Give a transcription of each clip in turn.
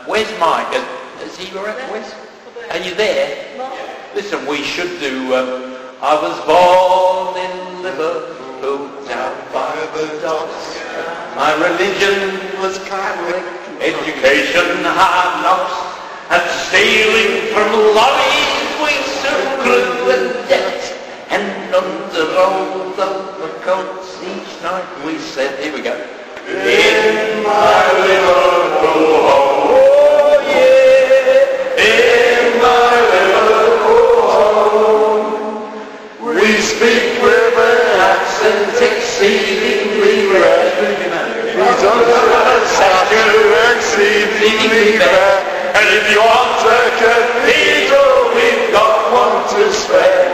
where's Mike? Is he around? Wes? Are you there? Listen, we should do, I was born in Liverpool, down by the docks. My religion was Catholic, education hard knocks, and stealing from lorries we soon grew in debt. And under all the coats each night we said, here we go, in my Liverpool home, oh yeah, in my Liverpool home, we speak with an accent exceedingly rare. We don't understand you exceedingly rare, and if you want a cathedral, we've got one to spare.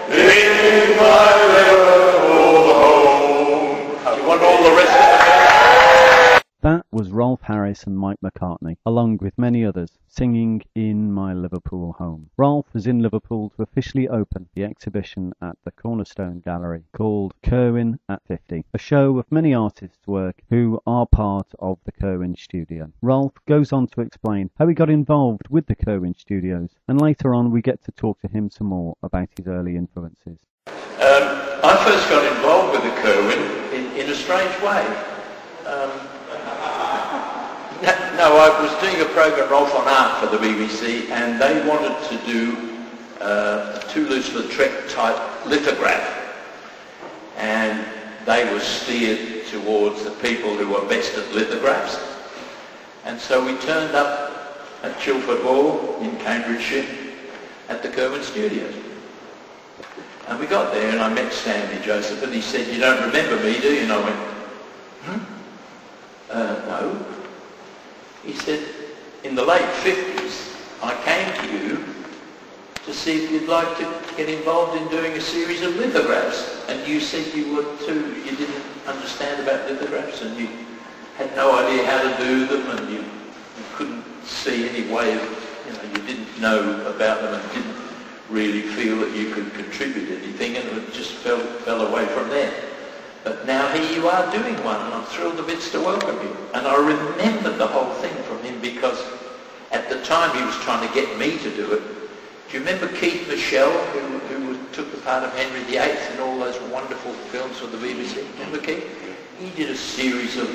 In my Liverpool home. You want all the rest of it? That was Rolf Harris and Mike McCartney, along with many others, singing In My Liverpool Home. Rolf was in Liverpool to officially open the exhibition at the Cornerstone Gallery called Curwen at 50, a show of many artists' work who are part of the Curwen studio. Rolf goes on to explain how he got involved with the Curwen studios, and later on we get to talk to him some more about his early influences. I first got involved with the Curwen in a strange way. No, I was doing a program, Rolf on Art, for the BBC, and they wanted to do a Toulouse-Lautrec type lithograph, and they were steered towards the people who were best at lithographs. And so we turned up at Chilford Hall in Cambridgeshire at the Curwen Studios. And we got there and I met Stanley Joseph, and he said, "You don't remember me, do you?" And I went, no. He said, "In the late 50s, I came to you to see if you'd like to get involved in doing a series of lithographs. And you said you didn't understand about lithographs, and you had no idea how to do them, and you couldn't see any way of, you didn't know about them and didn't really feel that you could contribute anything, and it just fell away from there. But now here you are doing one, and I'm thrilled to bits to welcome you." And I remembered the whole thing from him because at the time he was trying to get me to do it. Do you remember Keith Michelle, who took the part of Henry VIII in all those wonderful films for the BBC? Remember Keith? He did a series of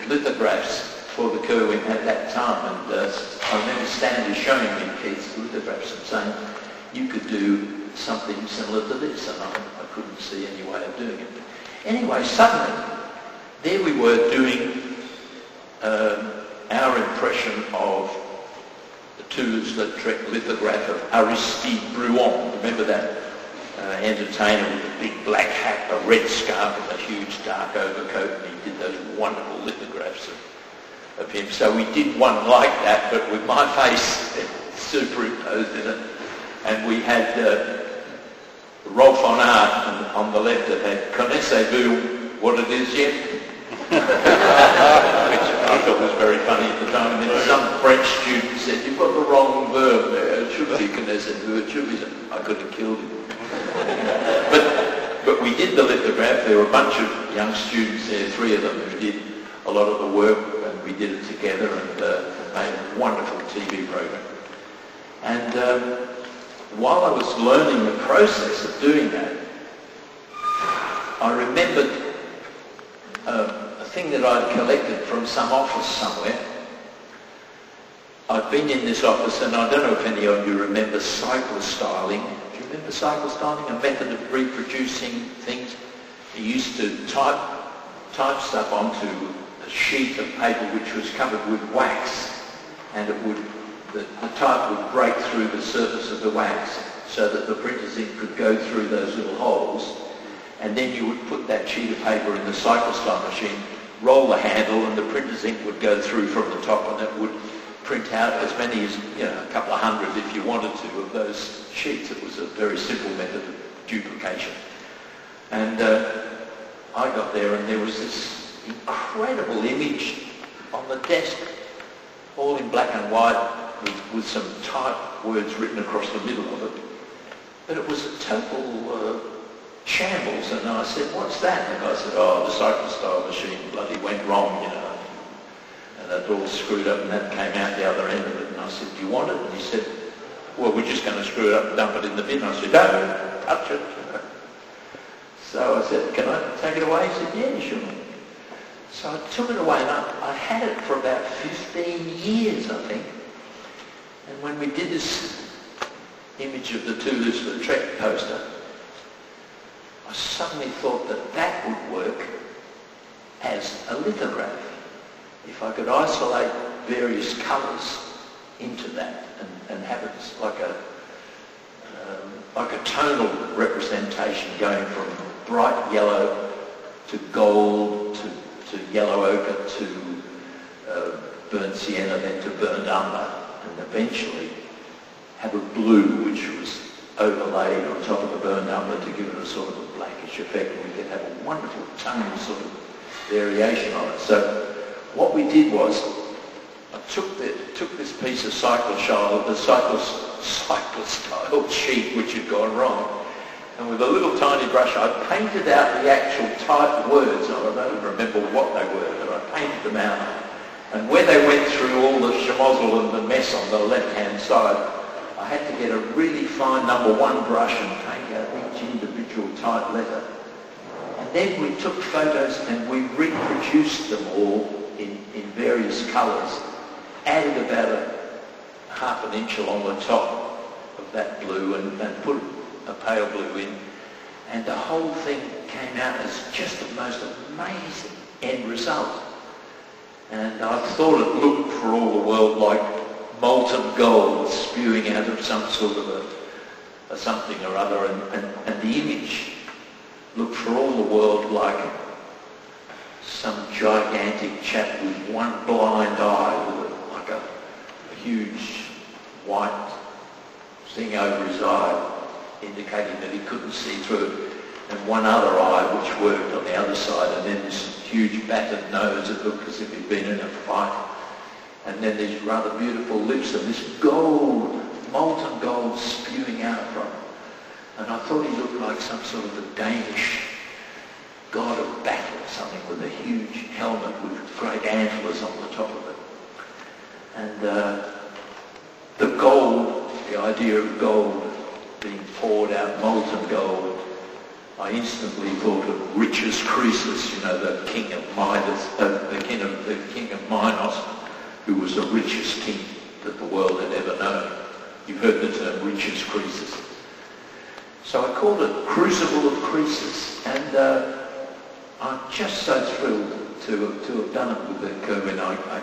lithographs for the Curwen at that time, and I remember Stanley showing me Keith's lithographs and saying, "You could do something similar to this," and I couldn't see any way of doing it. Anyway, suddenly, there we were doing our impression of the Toulouse-Lautrec lithograph of Aristide Bruant. Remember that entertainer with a big black hat, a red scarf and a huge dark overcoat, and he did those wonderful lithographs of him. So we did one like that, but with my face superimposed in it. And we had Rolf on Art, and on the left it had "Connaissez-vous what it is yet?" which I thought was very funny at the time. And then some French student said, "You've got the wrong verb there, it should be connaissez-vous, it should be..." I could have killed him. But we did the lithograph. There were a bunch of young students there, 3 of them, who did a lot of the work, and we did it together and made a wonderful TV program. And while I was learning the process of doing that, I remembered a thing that I'd collected from some office somewhere. I'd been in this office, and I don't know if any of you remember cyclostyling. Do you remember cyclostyling? A method of reproducing things. You used to type stuff onto a sheet of paper which was covered with wax, and it would the type would break through the surface of the wax so that the printer's ink could go through those little holes, and then you would put that sheet of paper in the cyclostyle machine, roll the handle, and the printer's ink would go through from the top, and it would print out as many as, a couple of hundred if you wanted to of those sheets. It was a very simple method of duplication. And I got there, and there was this incredible image on the desk, all in black and white, with some typed words written across the middle of it. But it was a total shambles, and I said, "What's that?" And the guy said, "Oh, the cyclostyle machine bloody went wrong, and it all screwed up, and that came out the other end of it. And I said, do you want it? And he said, well, we're just going to screw it up and dump it in the bin. I said, don't touch it. So I said, can I take it away? He said, yeah, sure. So I took it away, and I had it for about 15 years, I think. And when we did this image of the two lives for the Trek poster, I suddenly thought that that would work as a lithograph. If I could isolate various colours into that and have it like a tonal representation going from bright yellow to gold to yellow ochre to burnt sienna, then to burnt umber, and eventually have a blue which was overlaid on top of the burnt umber to give it a sort of a blackish effect, and we could have a wonderful tonal sort of variation on it. So what we did was, I took this piece of cyclostyle sheet which had gone wrong, and with a little tiny brush I painted out the actual typed words. I don't remember what they were, but I painted them out. And where they went through all the schmozzle and the mess on the left-hand side, I had to get a really fine number 1 brush and paint out each individual typed letter. And then we took photos and we reproduced them all in various colours, added about a ½ an inch along the top of that blue and put a pale blue in, and the whole thing came out as just the most amazing end result. And I thought it looked for all the world like molten gold spewing out of some sort of a something or other, and the image looked for all the world like some gigantic chap with one blind eye, with like a huge white thing over his eye, indicating that he couldn't see through it, and one other eye which worked on the other side, and then this huge battered nose that looked as if he'd been in a fight, and then these rather beautiful lips and this gold, molten gold spewing out from him. And I thought he looked like some sort of a Danish god of battle or something, with a huge helmet with great antlers on the top of it. And the gold, the idea of gold being poured out, molten gold, I instantly thought of Rich's Croesus, you know, the king of Midas, the king of Minos, who was the richest king that the world had ever known. You've heard the term Rich's Croesus. So I called it Crucible of Croesus, and I'm just so thrilled to have done it with the Curwen. I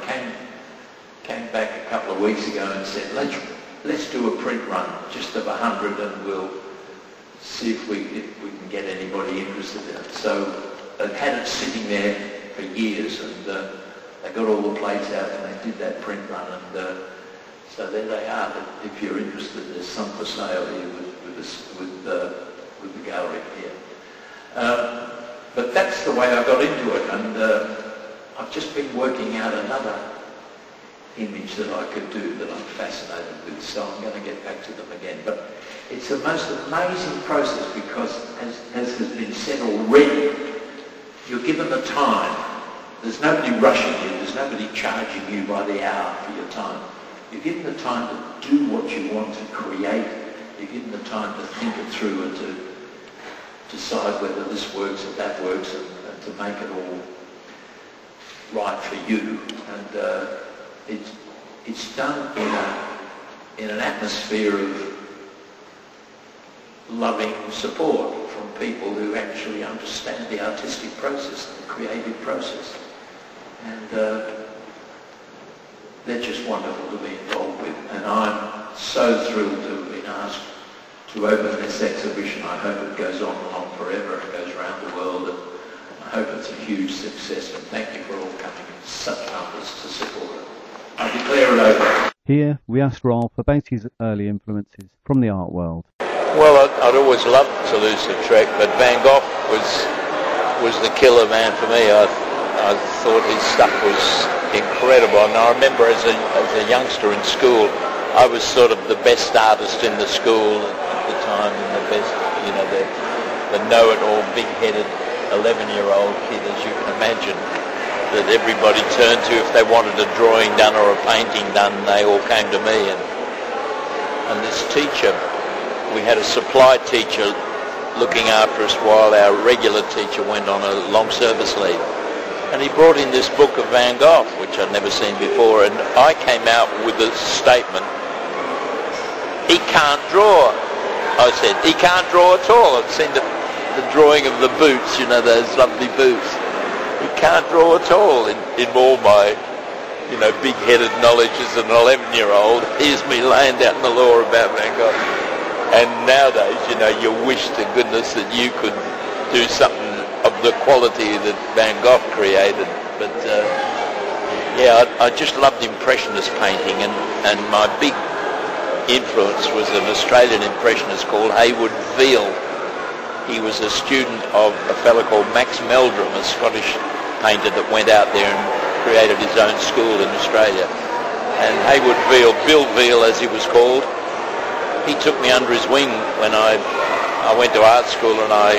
came back a couple of weeks ago and said, let's do a print run just of 100, and we'll see if we can get anybody interested in it. So they've had it sitting there for years, and they got all the plates out and they did that print run, and so there they are. If you're interested, there's some for sale here with the gallery here. But that's the way I got into it, and I've just been working out another image that I could do that I'm fascinated with, so I'm going to get back to them again. But it's the most amazing process because, as has been said already, you're given the time. There's nobody rushing you, there's nobody charging you by the hour for your time. You're given the time to do what you want to create. You're given the time to think it through and to decide whether this works or that works, and to make it all right for you. And it's done in an atmosphere of loving support from people who actually understand the artistic process and the creative process. And they're just wonderful to be involved with. And I'm so thrilled to have been asked to open this exhibition. I hope it goes on and on forever and goes around the world. And I hope it's a huge success. And thank you for all coming in such numbers to support it. I declare it open. Here we asked Rolf about his early influences from the art world. Well, I'd always loved Toulouse-Lautrec, but Van Gogh was the killer man for me. I thought his stuff was incredible, and I remember as a youngster in school, I was sort of the best artist in the school at the time, and the best, you know, the know-it-all, big-headed 11-year-old kid, as you can imagine. that everybody turned to if they wanted a drawing done or a painting done. They all came to me, and this teacher, we had a supply teacher looking after us while our regular teacher went on a long service leave. And he brought in this book of Van Gogh, which I'd never seen before, and I came out with a statement, "He can't draw." I said, "He can't draw at all." I'd seen the drawing of the boots, you know, those lovely boots. He can't draw at all. In all my, you know, big-headed knowledge as an 11-year-old, here's me laying down the law about Van Gogh. And nowadays, you know, you wish to goodness that you could do something of the quality that Van Gogh created. But yeah, I just loved Impressionist painting, and my big influence was an Australian Impressionist called Heywood Veal. He was a student of a fellow called Max Meldrum, a Scottish painter that went out there and created his own school in Australia. And Heywood Veal, Bill Veal as he was called, he took me under his wing when I went to art school, and I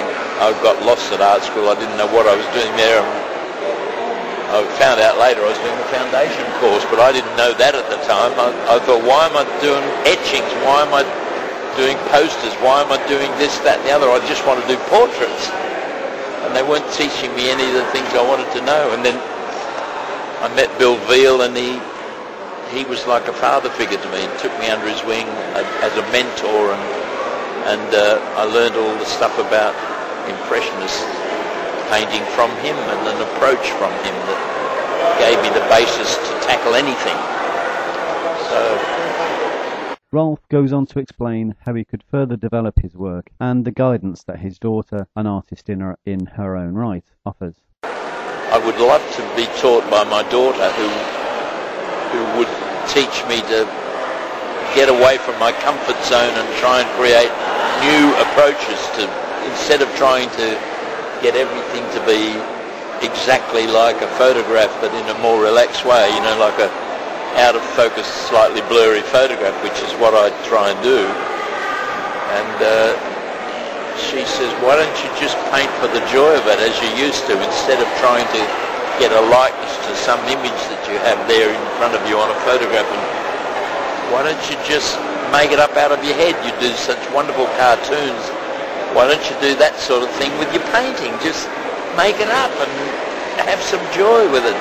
got lost at art school. I didn't know what I was doing there. I found out later I was doing a foundation course, but I didn't know that at the time. I thought, why am I doing etchings? Why am I doing posters? Why am I doing this, that and the other? I just want to do portraits. And they weren't teaching me any of the things I wanted to know. And then I met Bill Veal, and he was like a father figure to me. He took me under his wing as a mentor, and I learned all the stuff about Impressionist painting from him, and an approach from him that gave me the basis to tackle anything. So Rolf goes on to explain how he could further develop his work and the guidance that his daughter, an artist in her own right, offers. I would love to be taught by my daughter, who would teach me to get away from my comfort zone and try and create new approaches to, instead of trying to get everything to be exactly like a photograph, but in a more relaxed way, you know, like a out of focus, slightly blurry photograph, which is what I try and do. And she says, why don't you just paint for the joy of it as you used to, instead of trying to get a likeness to some image that you have there in front of you on a photograph, and why don't you just make it up out of your head? You do such wonderful cartoons. Why don't you do that sort of thing with your painting? Just make it up and have some joy with it.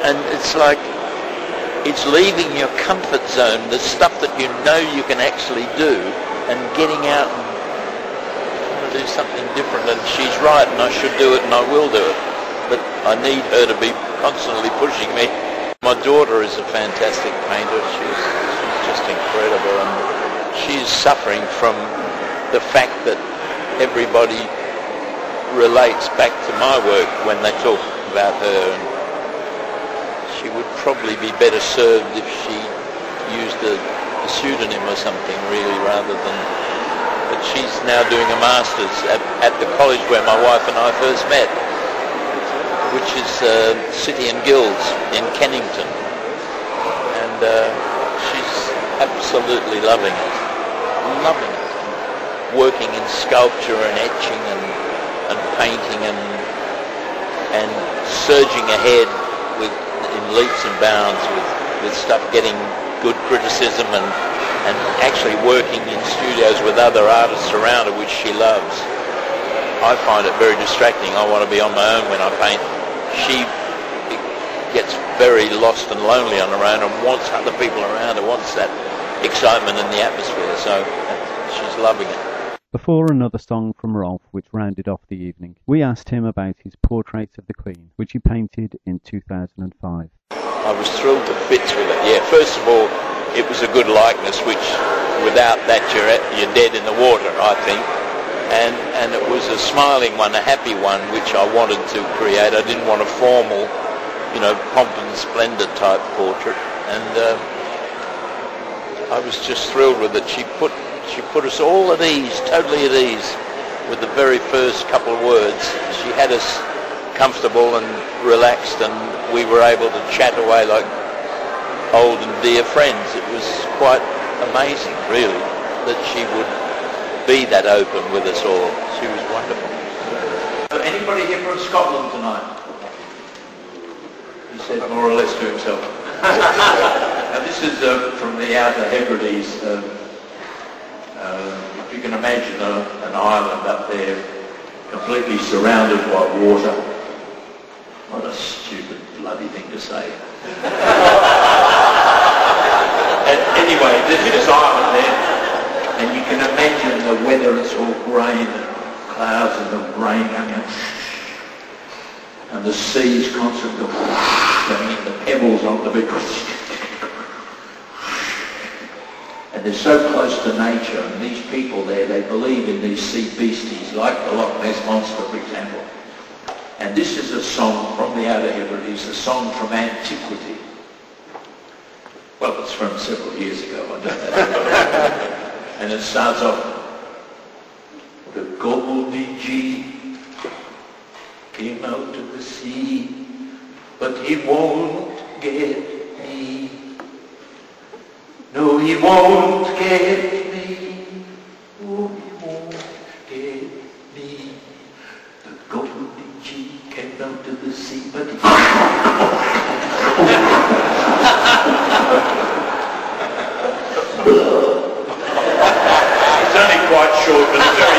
And it's like, it's leaving your comfort zone, the stuff that you know you can actually do, and getting out and trying to do something different. And she's right, and I should do it, and I will do it. But I need her to be constantly pushing me. My daughter is a fantastic painter. She's just incredible, and she's suffering from the fact that everybody relates back to my work when they talk about her. And she would probably be better served if she used a pseudonym or something, really, rather than... But she's now doing a master's at the college where my wife and I first met, which is City and Guilds in Kennington. And she's absolutely loving it. Loving it. Working in sculpture and etching and painting and surging ahead in leaps and bounds with stuff getting good criticism and actually working in studios with other artists around her, which she loves. I find it very distracting. I want to be on my own when I paint. She gets very lost and lonely on her own and wants other people around her, wants that excitement in the atmosphere, so she's loving it. Before another song from Rolf, which rounded off the evening, we asked him about his portrait of the Queen, which he painted in 2005. I was thrilled to bits with it, yeah. First of all, it was a good likeness, which without that you're dead in the water, I think. And it was a smiling one, a happy one, which I wanted to create. I didn't want a formal, you know, pomp and splendor type portrait. And I was just thrilled with it. She put us all at ease, totally at ease, with the very first couple of words. She had us comfortable and relaxed, and we were able to chat away like old and dear friends. It was quite amazing, really, that she would be that open with us all. She was wonderful. Anybody here from Scotland tonight? said more or less to himself. Now this is from the Outer Hebrides. If you can imagine an island up there completely surrounded by water. What a stupid bloody thing to say. And anyway, there's this island there, and you can imagine the weather, it's all grey and clouds and the rain coming out, and the sea's constantly coming in, the pebbles on the beach. And they're so close to nature, and these people there, they believe in these sea beasties, like the Loch Ness Monster, for example. And this is a song from the Outer Hebrides, a song from antiquity. Well, it's from several years ago, I don't know. And it starts off, the Golden G came out of the sea, but he won't get me. No, he won't get me. Oh, he won't get me. The Golden G came out of the sea, but he... It's only quite short, but it's very